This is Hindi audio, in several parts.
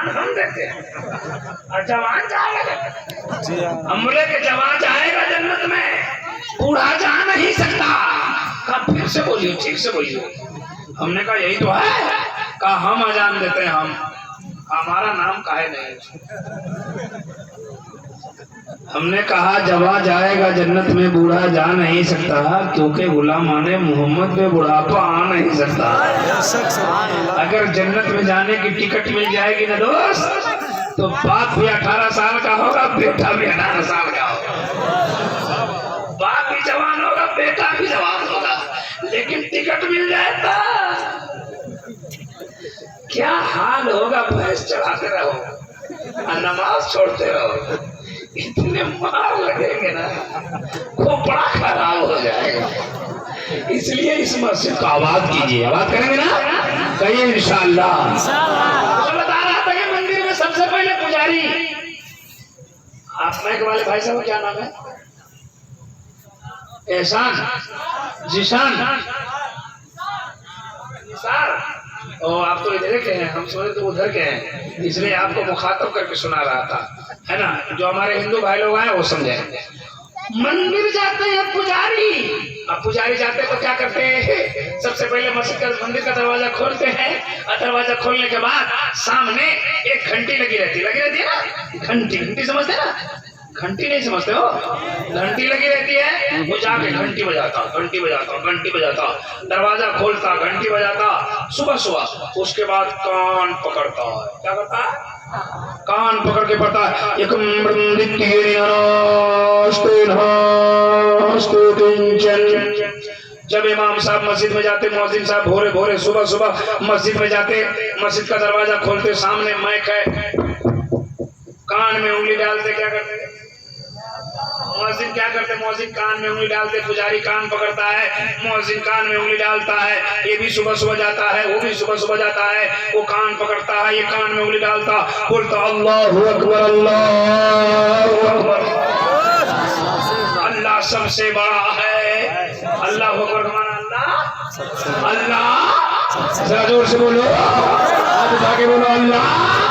जवान हम देते हैं और जवान जाएगा। हम बोले कि जवान जाएगा जन्नत में, बूढ़ा जा नहीं सकता। कहा फिर से बोलिए, ठीक से बोलिए। हमने कहा यही तो है। कहा हम अजान देते हैं, हम हमारा नाम काहे नहीं। हमने कहा जवा जाएगा जन्नत में, बूढ़ा जा नहीं सकता, क्योंकि गुलामान मोहम्मद पे बुढ़ापा आ नहीं सकता। अगर जन्नत में जाने की टिकट मिल जाएगी ना दोस्त, तो बाप भी 18 साल का होगा, बेटा भी 18 साल का होगा। बाप भी जवान होगा, बेटा भी जवान होगा, लेकिन टिकट मिल जाए तो क्या हाल होगा। भैंस चढ़ाते रहो और नमाज छोड़ते रहो, इतने मार लगेंगे ना, खोपड़ा खराब हो जाएगा। इसलिए इस मस्जिद को आबाद कीजिए। आबाद करेंगे ना, कहिए इंशाअल्लाह। तो बता रहा था कि मंदिर में सबसे पहले पुजारी, आप मैक वाले भाई साहब क्या नाम है? एहसान, जिशान, निसार। ओ आप तो इधर के हैं, हम सोचे तो उधर के हैं, इसलिए आपको मुखातब करके सुना रहा था, है ना। जो हमारे हिंदू भाई लोग आए वो समझे। मंदिर जाते हैं पुजारी, अब पुजारी जाते हैं तो क्या करते हैं? सबसे पहले मस्जिद का मंदिर का दरवाजा खोलते हैं, और दरवाजा खोलने के बाद सामने एक घंटी लगी रहती है ना। घंटी समझते हैं ना? घंटी नहीं समझते हो? घंटी लगी रहती है, वो जाके घंटी बजाता, घंटी बजाता, घंटी बजाता, दरवाजा खोलता, घंटी बजाता, सुबह सुबह। उसके बाद कान पकड़ता है, क्या करता है? कान पकड़ के पड़ता है, जब इमाम साहब मस्जिद में जाते, मौजिन साहब भोरे भोरे सुबह सुबह मस्जिद में जाते, मस्जिद का दरवाजा खोलते, सामने माइक है, कान में उंगली डालते, क्या करते? मौजिन क्या करते? मौजिन कान में उंगली डालते, पुजारी कान पकड़ता है, मौजिन कान में उंगली डालता है, ये भी सुबह सुबह जाता है, वो भी सुबह सुबह जाता है, वो कान पकड़ता है, ये कान में उंगली डालता, बोलता अल्लाहु अकबर, अल्लाहु अकबर, अल्लाह सबसे बड़ा है। अल्लाहु अकबर माना अल्लाह, अल्लाह जरा जोर से बोलो, हाथ उठा के बोलो, अल्लाह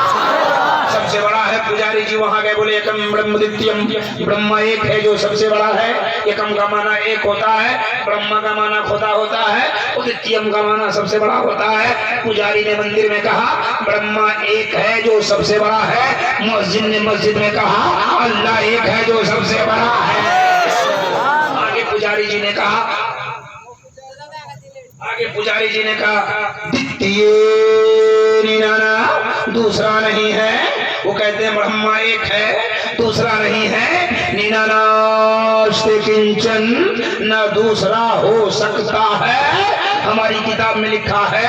सबसे बड़ा है। पुजारी जी वहां गए, बोले एकम ब्रह्म द्वितीयम, ब्रह्मा एक है जो सबसे बड़ा है। एकम का माना एक होता है, ब्रह्मा का माना खुदा होता है, द्वितीयम का माना सबसे बड़ा होता है। पुजारी ने मंदिर में कहा ब्रह्मा एक है जो सबसे बड़ा है, मस्जिद ने मस्जिद में कहा अल्लाह एक है जो सबसे बड़ा है। आगे पुजारी जी ने कहा, द्वितीय दूसरा नहीं है। वो कहते हैं ब्रह्मा एक है, दूसरा नहीं है। नीनानास्ते किंचन, न दूसरा हो सकता है। हमारी किताब में लिखा है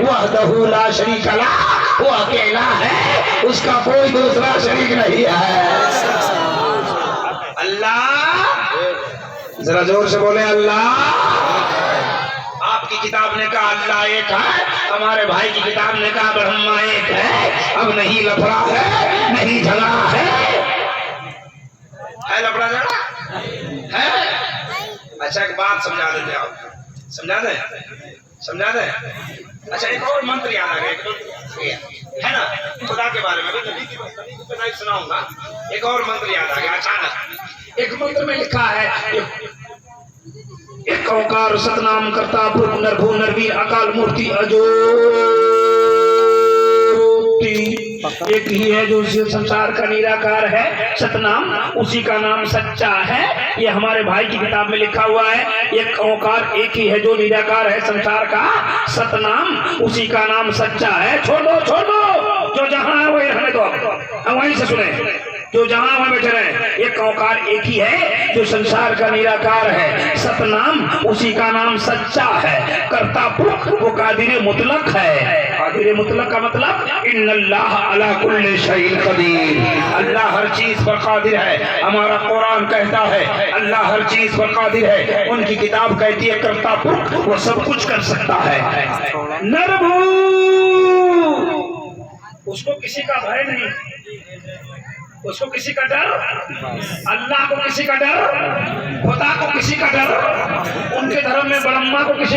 वहदहु ला शरीक लह, वो अकेला है, उसका कोई दूसरा शरीक नहीं है। अल्लाह, जरा जोर से बोले अल्लाह। आपकी किताब ने कहा अल्लाह एक है, हमारे भाई की किताब ने कहा ब्रह्मा एक है। अब नहीं लफड़ा है, नहीं झगड़ा है लफड़ा झगड़ा है? अच्छा एक बात समझा देते, आप समझा दे। अच्छा एक और मंत्र याद आ गया, है ना, खुदा के बारे में नहीं सुनाऊंगा। एक और मंत्र याद आ गया अचानक। एक मंत्र में लिखा है एक ओंकार सतनाम करता पुनर्भू नरवीर अकाल मूर्ति अजोति, एक ही है जो संसार का निराकार है। सतनाम उसी का नाम सच्चा है। ये हमारे भाई की किताब में लिखा हुआ है। एक ओंकार एक ही है जो निराकार है संसार का, सतनाम उसी का नाम सच्चा है। छोड़ दो जो जहां है वही रहने दो, हम वहीं से सुने। जो जहां वहां बैठे रहे, एक ओंकार एक ही है जो संसार का निराकार है। सतनाम उसी का नाम सच्चा है। कर्ता पुरुष वो कादिर मुतलक है। कादिर मुतलक का मतलब इन्नल्लाह अला कुल्ली शैइन कदीर, अल्लाह हर चीज पर कादिर है। हमारा कुरान कहता है अल्लाह हर चीज पर कादिर है। उनकी किताब कहती है कर्ता पुरुष वो सब कुछ कर सकता है। नरभू, उसको किसी का भय नहीं, उसको किसी का डर, अल्लाह को किसी का डर, खुदा को किसी का डर, उनके धर्म में ब्रह्मा को किसी